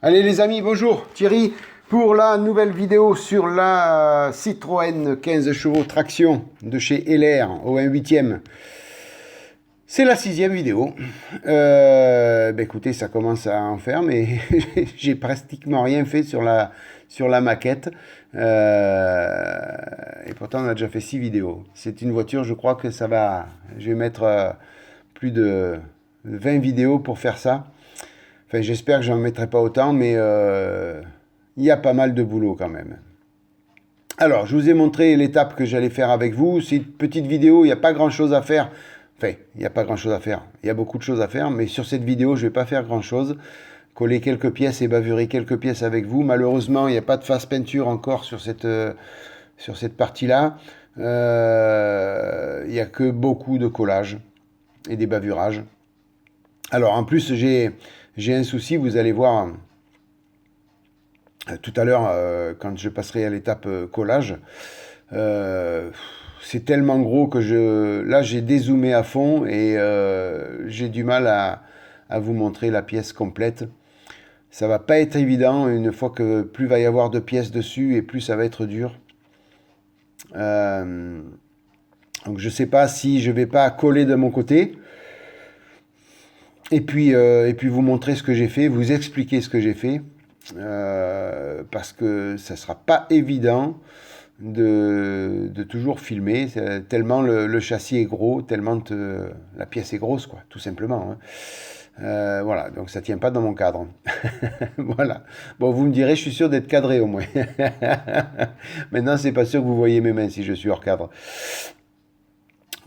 Allez les amis, bonjour, Thierry pour la nouvelle vidéo sur la Citroën 15 chevaux traction de chez LR au 1/8e. C'est la 6e vidéo. Écoutez, ça commence à en faire, mais j'ai pratiquement rien fait sur la maquette. Et pourtant, on a déjà fait 6 vidéos. C'est une voiture, je crois que ça va... Je vais mettre plus de 20 vidéos pour faire ça. Enfin, j'espère que je n'en mettrai pas autant, mais il y a pas mal de boulot quand même. Alors, je vous ai montré l'étape que j'allais faire avec vous. C'est une petite vidéo, il n'y a pas grand-chose à faire. Enfin, il n'y a pas grand-chose à faire. Il y a beaucoup de choses à faire, mais sur cette vidéo, je ne vais pas faire grand-chose. Coller quelques pièces et bavurer quelques pièces avec vous. Malheureusement, il n'y a pas de face peinture encore sur cette partie-là. Il n'y a que beaucoup de collage et des bavurages. Alors, en plus, j'ai un souci, vous allez voir tout à l'heure, quand je passerai à l'étape collage. C'est tellement gros que là j'ai dézoomé à fond et j'ai du mal à vous montrer la pièce complète. Ça va pas être évident une fois que plus va y avoir de pièces dessus et plus ça va être dur. Donc je sais pas si je vais pas coller de mon côté et puis vous montrer ce que j'ai fait, vous expliquer ce que j'ai fait, parce que ça sera pas évident de toujours filmer, tellement le châssis est gros, tellement la pièce est grosse, quoi, tout simplement. Hein. Voilà, donc ça tient pas dans mon cadre. Voilà. Bon, vous me direz, je suis sûr d'être cadré au moins. Maintenant, c'est pas sûr que vous voyez mes mains si je suis hors cadre.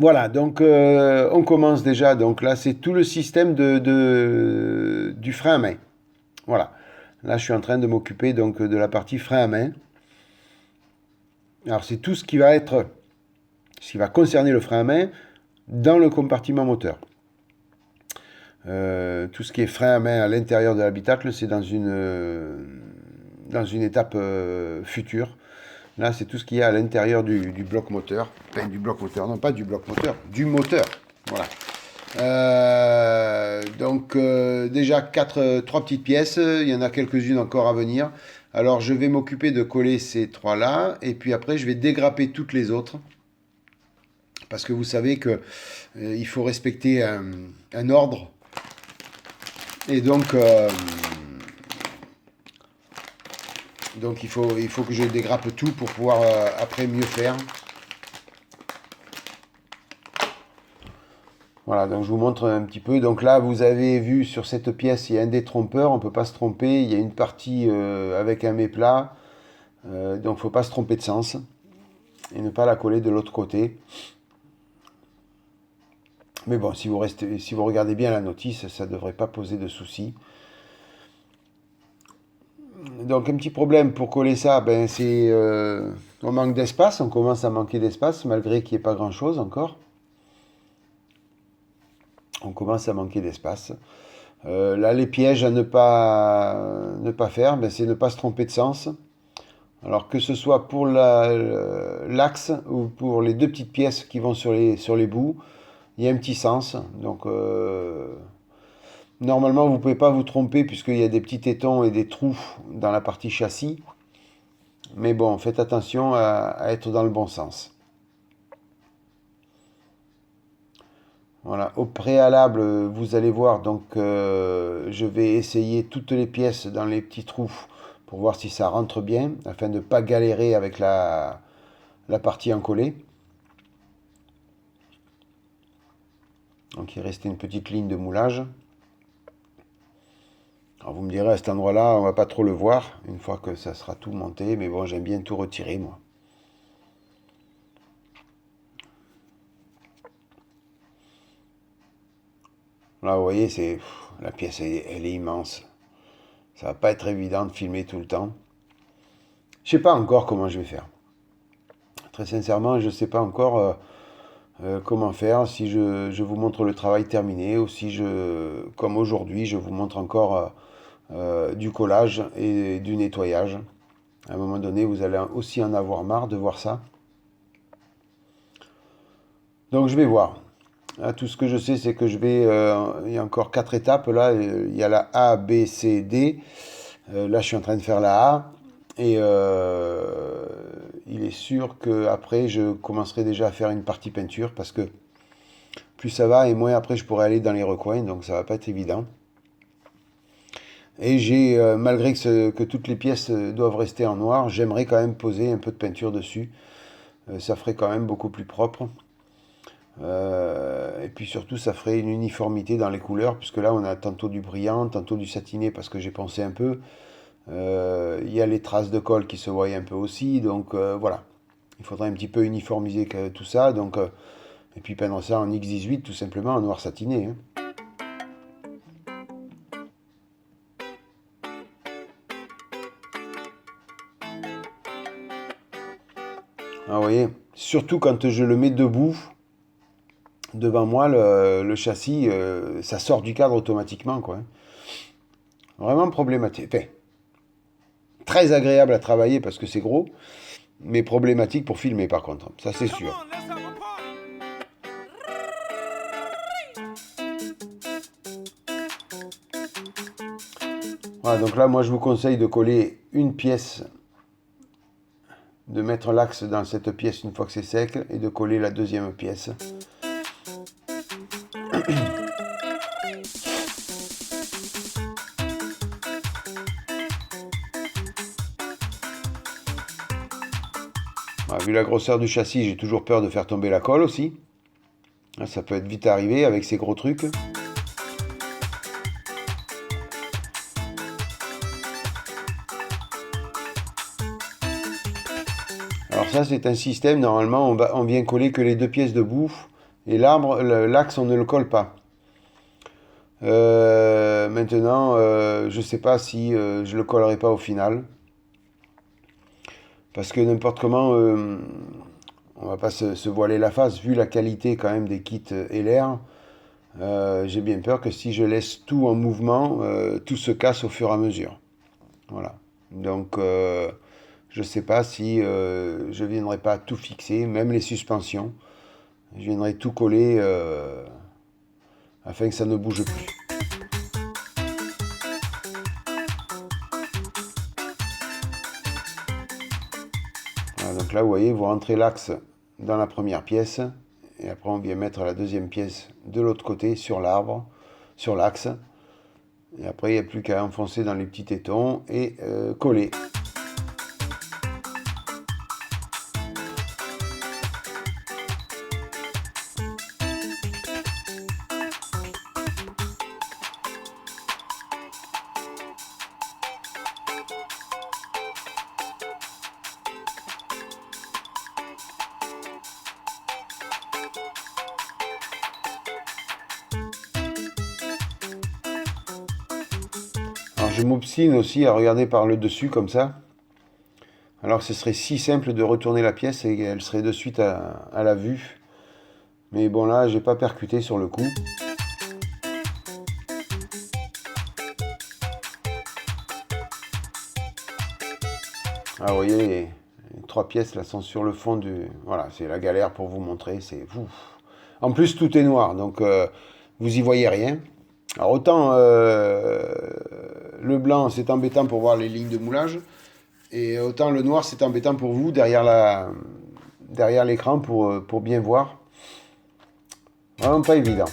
Voilà, donc on commence déjà. Donc là, c'est tout le système du frein à main. Voilà. Là, je suis en train de m'occuper donc de la partie frein à main. Alors, c'est tout ce qui va concerner le frein à main dans le compartiment moteur. Tout ce qui est frein à main à l'intérieur de l'habitacle, c'est dans une étape future. Là, c'est tout ce qu'il y a à l'intérieur du bloc moteur. Enfin, du bloc moteur, non pas du bloc moteur, du moteur. Voilà. Donc, déjà, 3 petites pièces. Il y en a quelques-unes encore à venir. Alors, je vais m'occuper de coller ces 3-là. Et puis après, je vais dégrapper toutes les autres. Parce que vous savez que il faut respecter un ordre. Et donc il faut que je dégrappe tout pour pouvoir après mieux faire. Voilà, donc je vous montre un petit peu. Donc là, vous avez vu sur cette pièce, il y a un détrompeur, on ne peut pas se tromper. Il y a une partie avec un méplat, donc il ne faut pas se tromper de sens et ne pas la coller de l'autre côté. Mais bon, si vous regardez bien la notice, ça ne devrait pas poser de soucis. Donc un petit problème pour coller ça, c'est on manque d'espace, on commence à manquer d'espace malgré qu'il n'y ait pas grand chose encore. On commence à manquer d'espace. Là, les pièges à ne pas faire, c'est ne pas se tromper de sens. Alors que ce soit pour l'axe ou pour les 2 petites pièces qui vont sur les bouts, il y a un petit sens. Donc normalement, vous ne pouvez pas vous tromper puisqu'il y a des petits tétons et des trous dans la partie châssis. Mais bon, faites attention à être dans le bon sens. Voilà, au préalable, vous allez voir, donc je vais essayer toutes les pièces dans les petits trous pour voir si ça rentre bien, afin de ne pas galérer avec la partie encollée. Donc il restait une petite ligne de moulage. Alors vous me direz, à cet endroit-là, on va pas trop le voir, une fois que ça sera tout monté, mais bon, j'aime bien tout retirer, moi. Là, vous voyez, la pièce, elle est immense. Ça va pas être évident de filmer tout le temps. Je sais pas encore comment je vais faire. Très sincèrement, je ne sais pas encore comment faire, si je vous montre le travail terminé ou si comme aujourd'hui, je vous montre encore du collage et du nettoyage. À un moment donné, vous allez aussi en avoir marre de voir ça. Donc je vais voir. Là, tout ce que je sais, c'est que il y a encore 4 étapes. Là, il y a la A, B, C, D. Là, je suis en train de faire la A. Et il est sûr qu'après, je commencerai déjà à faire une partie peinture parce que plus ça va et moins après je pourrai aller dans les recoins, donc ça va pas être évident. Et malgré que toutes les pièces doivent rester en noir, j'aimerais quand même poser un peu de peinture dessus. Ça ferait quand même beaucoup plus propre. Et puis surtout, ça ferait une uniformité dans les couleurs, puisque là, on a tantôt du brillant, tantôt du satiné, parce que j'ai pensé un peu. Il y a les traces de colle qui se voient un peu aussi, donc voilà. Il faudrait un petit peu uniformiser tout ça, donc, et puis peindre ça en X18, tout simplement, en noir satiné. Hein. Ah, vous voyez, surtout quand je le mets debout, devant moi, le châssis, ça sort du cadre automatiquement, quoi. Vraiment problématique. Enfin, très agréable à travailler parce que c'est gros, mais problématique pour filmer par contre. Ça, c'est sûr. Voilà, donc là, moi, je vous conseille de coller une pièce, de mettre l'axe dans cette pièce une fois que c'est sec, et de coller la deuxième pièce. Voilà, vu la grosseur du châssis, j'ai toujours peur de faire tomber la colle aussi. Ça peut être vite arrivé avec ces gros trucs. Alors ça, c'est un système, normalement, on vient coller que les deux pièces debout, et l'axe, on ne le colle pas. Maintenant, je ne sais pas si je le collerai pas au final. Parce que n'importe comment, on va pas se voiler la face, vu la qualité quand même des kits LR, j'ai bien peur que si je laisse tout en mouvement, tout se casse au fur et à mesure. Voilà. Donc, je ne sais pas si je ne viendrai pas tout fixer, même les suspensions. Je viendrai tout coller afin que ça ne bouge plus. Voilà, donc là, vous voyez, vous rentrez l'axe dans la première pièce, et après on vient mettre la deuxième pièce de l'autre côté sur l'arbre, sur l'axe. Et après, il n'y a plus qu'à enfoncer dans les petits tétons et coller. Alors je m'obstine aussi à regarder par le dessus comme ça. Alors ce serait si simple de retourner la pièce et elle serait de suite à la vue. Mais bon là, j'ai pas percuté sur le coup. Ah, vous voyez, les trois pièces là sont sur le fond du... Voilà, c'est la galère pour vous montrer. C'est ouf. En plus, tout est noir, donc vous y voyez rien. Alors autant le blanc, c'est embêtant pour voir les lignes de moulage, et autant le noir, c'est embêtant pour vous derrière l'écran pour bien voir. Vraiment pas évident.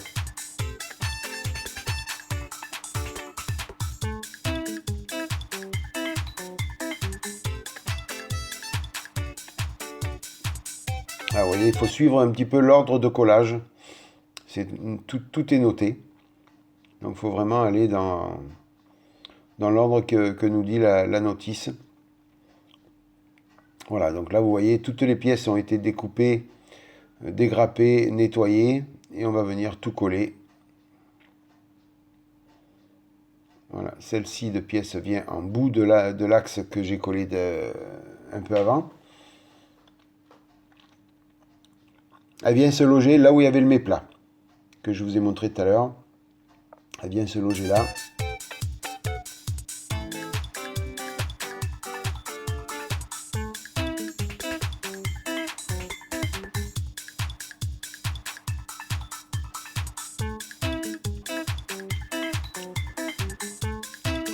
Ah, vous voyez, il faut suivre un petit peu l'ordre de collage. Tout est noté. Donc il faut vraiment aller dans l'ordre que nous dit la notice. Voilà, donc là vous voyez, toutes les pièces ont été découpées, dégrappées, nettoyées, et on va venir tout coller. Voilà, celle-ci de pièce vient en bout de l'axe que j'ai collé un peu avant. Elle vient se loger là où il y avait le méplat, que je vous ai montré tout à l'heure. Elle vient se loger là.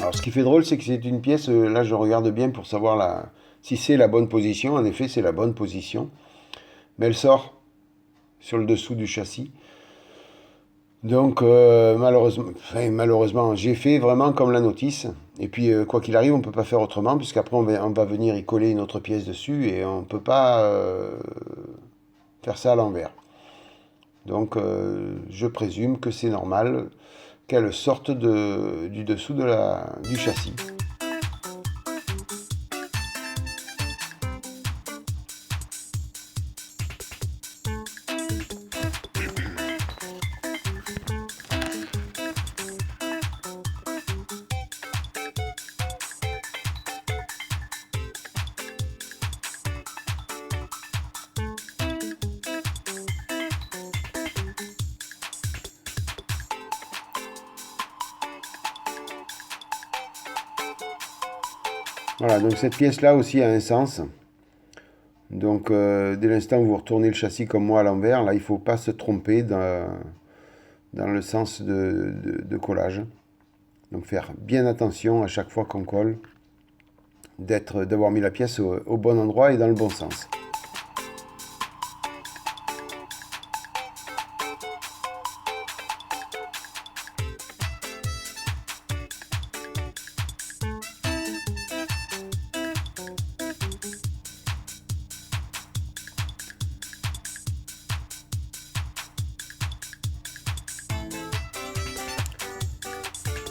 Alors ce qui fait drôle, c'est que c'est une pièce, là je regarde bien pour savoir si c'est la bonne position. En effet, c'est la bonne position. Mais elle sort sur le dessous du châssis. Donc malheureusement, j'ai fait vraiment comme la notice. Et puis quoi qu'il arrive, on ne peut pas faire autrement, puisqu'après on va venir y coller une autre pièce dessus et on ne peut pas faire ça à l'envers. Donc je présume que c'est normal qu'elle sorte du dessous du châssis. Voilà, donc cette pièce-là aussi a un sens. Donc dès l'instant où vous retournez le châssis comme moi à l'envers, là il ne faut pas se tromper dans le sens de collage. Donc faire bien attention à chaque fois qu'on colle, d'avoir mis la pièce au bon endroit et dans le bon sens.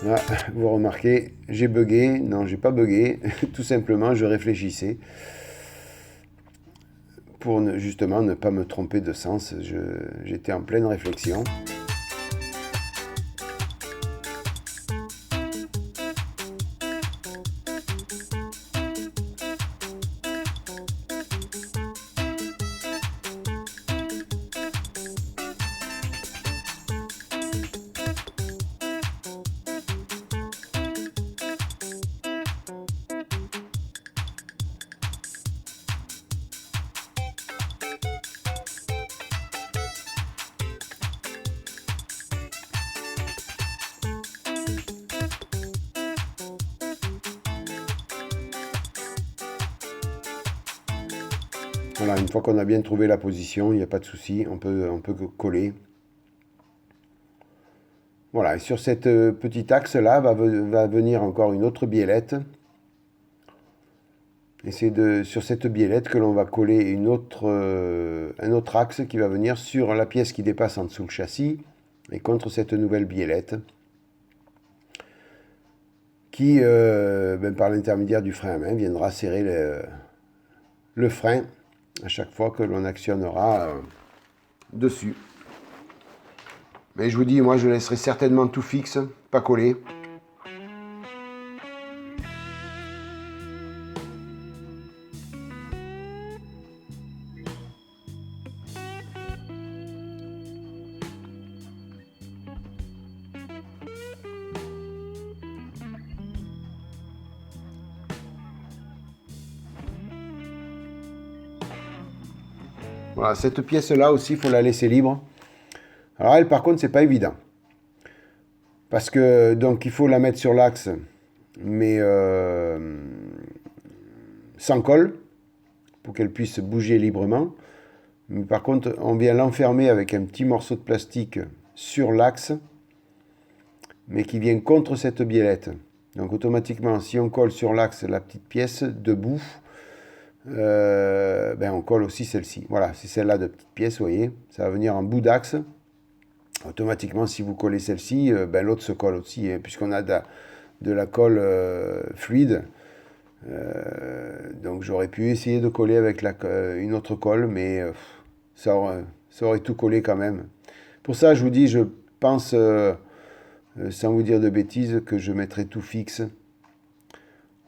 Là, vous remarquez, j'ai bugué. Non, j'ai pas bugué. Tout simplement, je réfléchissais pour justement ne pas me tromper de sens. J'étais en pleine réflexion. Voilà, une fois qu'on a bien trouvé la position, il n'y a pas de souci, on peut coller. Voilà, et sur cette petite axe-là va venir encore une autre biellette. Et c'est sur cette biellette que l'on va coller un autre axe qui va venir sur la pièce qui dépasse en dessous le châssis et contre cette nouvelle biellette qui, par l'intermédiaire du frein à main, viendra serrer le frein à chaque fois que l'on actionnera dessus. Mais je vous dis, moi je laisserai certainement tout fixe, pas collé. Voilà, cette pièce-là aussi, il faut la laisser libre. Alors elle, par contre, c'est pas évident. Parce que, donc, il faut la mettre sur l'axe, mais sans colle, pour qu'elle puisse bouger librement. Mais par contre, on vient l'enfermer avec un petit morceau de plastique sur l'axe, mais qui vient contre cette biellette. Donc automatiquement, si on colle sur l'axe la petite pièce debout, on colle aussi celle-ci. Voilà, c'est celle-là de petite pièce, vous voyez. Ça va venir en bout d'axe. Automatiquement, si vous collez celle-ci, l'autre se colle aussi, hein, puisqu'on a de la colle fluide. Donc j'aurais pu essayer de coller avec une autre colle, mais ça aurait tout collé quand même. Pour ça, je vous dis, je pense, sans vous dire de bêtises, que je mettrai tout fixe.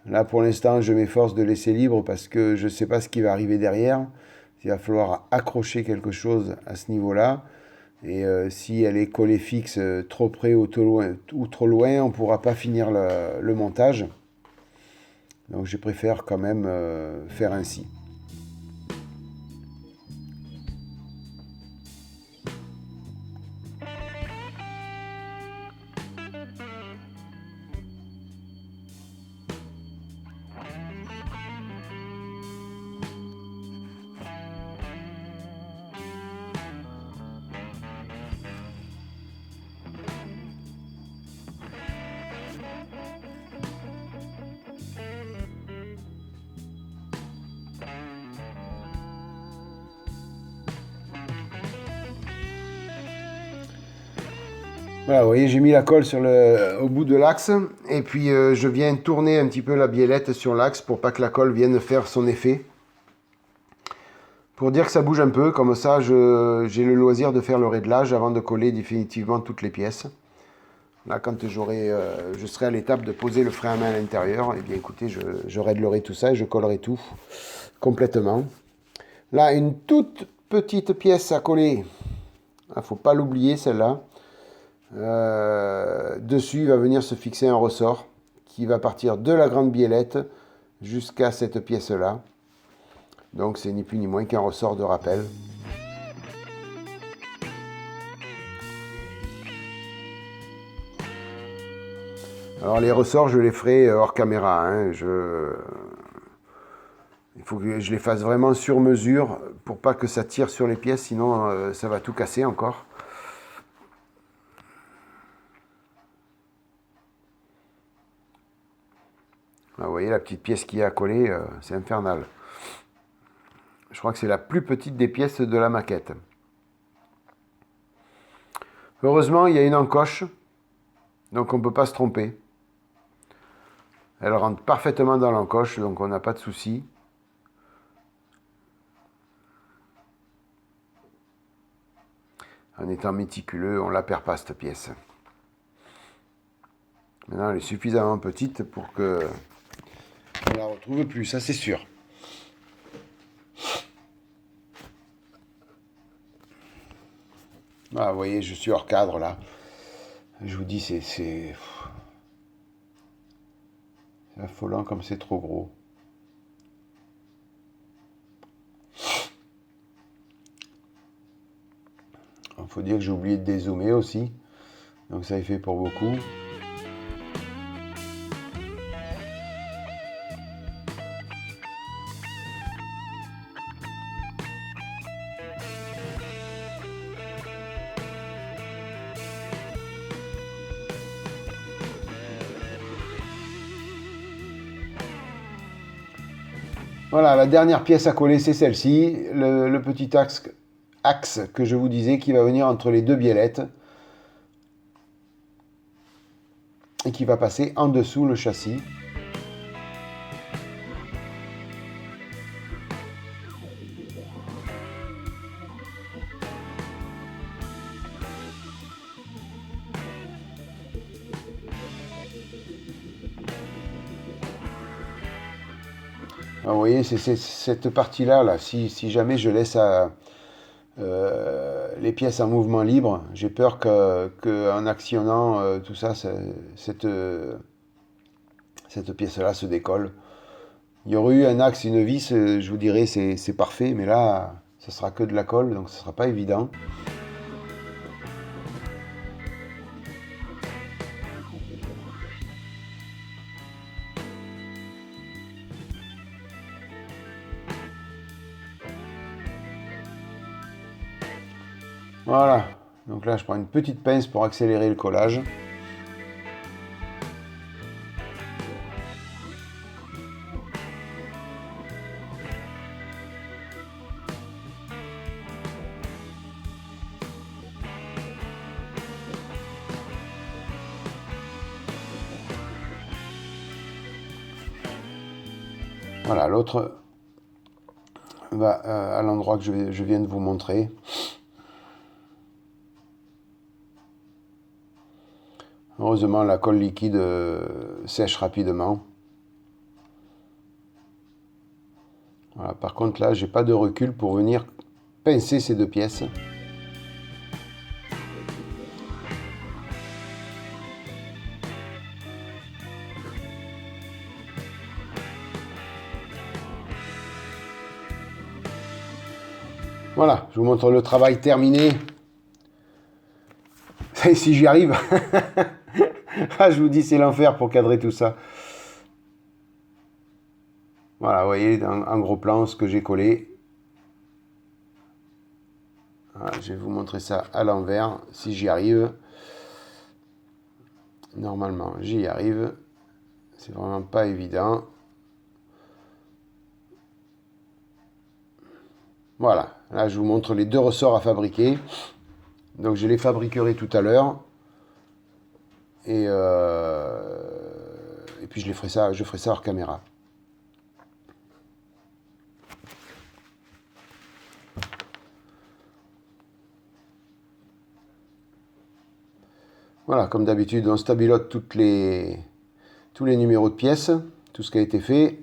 Là, pour l'instant, je m'efforce de laisser libre parce que je ne sais pas ce qui va arriver derrière. Il va falloir accrocher quelque chose à ce niveau-là. Et si elle est collée fixe trop près ou trop loin, on ne pourra pas finir le montage. Donc je préfère quand même faire ainsi. Voilà, vous voyez, j'ai mis la colle au bout de l'axe. Et puis, je viens tourner un petit peu la biellette sur l'axe pour pas que la colle vienne faire son effet. Pour dire que ça bouge un peu, comme ça, j'ai le loisir de faire le réglage avant de coller définitivement toutes les pièces. Là, quand je serai à l'étape de poser le frein à main à l'intérieur, eh bien, écoutez, je réglerai tout ça et je collerai tout complètement. Là, une toute petite pièce à coller. Il ne faut pas l'oublier, celle-là. Dessus, il va venir se fixer un ressort qui va partir de la grande biellette jusqu'à cette pièce-là. Donc, c'est ni plus ni moins qu'un ressort de rappel. Alors, les ressorts, je les ferai hors caméra. Hein. Il faut que je les fasse vraiment sur mesure pour pas que ça tire sur les pièces, sinon ça va tout casser encore. Là, vous voyez la petite pièce qui est à coller, c'est infernal. Je crois que c'est la plus petite des pièces de la maquette. Heureusement, il y a une encoche, donc on ne peut pas se tromper. Elle rentre parfaitement dans l'encoche, donc on n'a pas de souci. En étant méticuleux, on ne la perd pas cette pièce. Maintenant, elle est suffisamment petite pour que on la retrouve plus, ça c'est sûr. Ah, vous voyez, je suis hors cadre là. Je vous dis, c'est affolant comme c'est trop gros. Il faut dire que j'ai oublié de dézoomer aussi. Donc ça y fait pour beaucoup. Voilà, la dernière pièce à coller, c'est celle-ci. Le petit axe que je vous disais qui va venir entre les deux biellettes. Et qui va passer en dessous le châssis. Alors, vous voyez, c'est cette partie-là, là, si jamais je laisse les pièces en mouvement libre, j'ai peur qu'en actionnant tout ça, cette pièce-là se décolle. Il y aurait eu un axe, une vis, je vous dirais c'est parfait, mais là, ce sera que de la colle, donc ce ne sera pas évident. Voilà, donc là je prends une petite pince pour accélérer le collage. Voilà, l'autre va à l'endroit que je viens de vous montrer. Heureusement, la colle liquide sèche rapidement. Voilà, par contre, là, j'ai pas de recul pour venir pincer ces deux pièces. Voilà, je vous montre le travail terminé. Et si j'y arrive, ah, je vous dis, c'est l'enfer pour cadrer tout ça. Voilà, vous voyez, en gros plan, ce que j'ai collé. Voilà, je vais vous montrer ça à l'envers, si j'y arrive. Normalement, j'y arrive. C'est vraiment pas évident. Voilà, là, je vous montre les deux ressorts à fabriquer. Donc, je les fabriquerai tout à l'heure. Et puis je ferai ça hors caméra. Voilà, comme d'habitude, on stabilote tous les numéros de pièces, tout ce qui a été fait,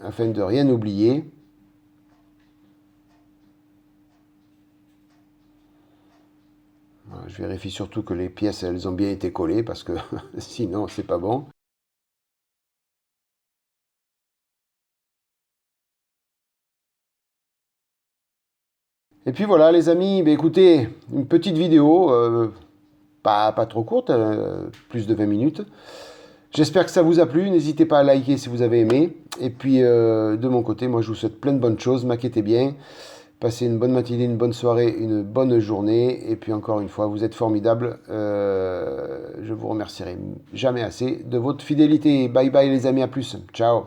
afin de rien oublier. Voilà, je vérifie surtout que les pièces, elles ont bien été collées, parce que sinon, c'est pas bon. Et puis voilà les amis, écoutez, une petite vidéo, pas trop courte, plus de 20 minutes. J'espère que ça vous a plu, n'hésitez pas à liker si vous avez aimé. Et puis de mon côté, moi je vous souhaite plein de bonnes choses, maquettez bien, passez une bonne matinée, une bonne soirée, une bonne journée. Et puis encore une fois, vous êtes formidables, je vous remercierai jamais assez de votre fidélité. Bye bye les amis, à plus, ciao.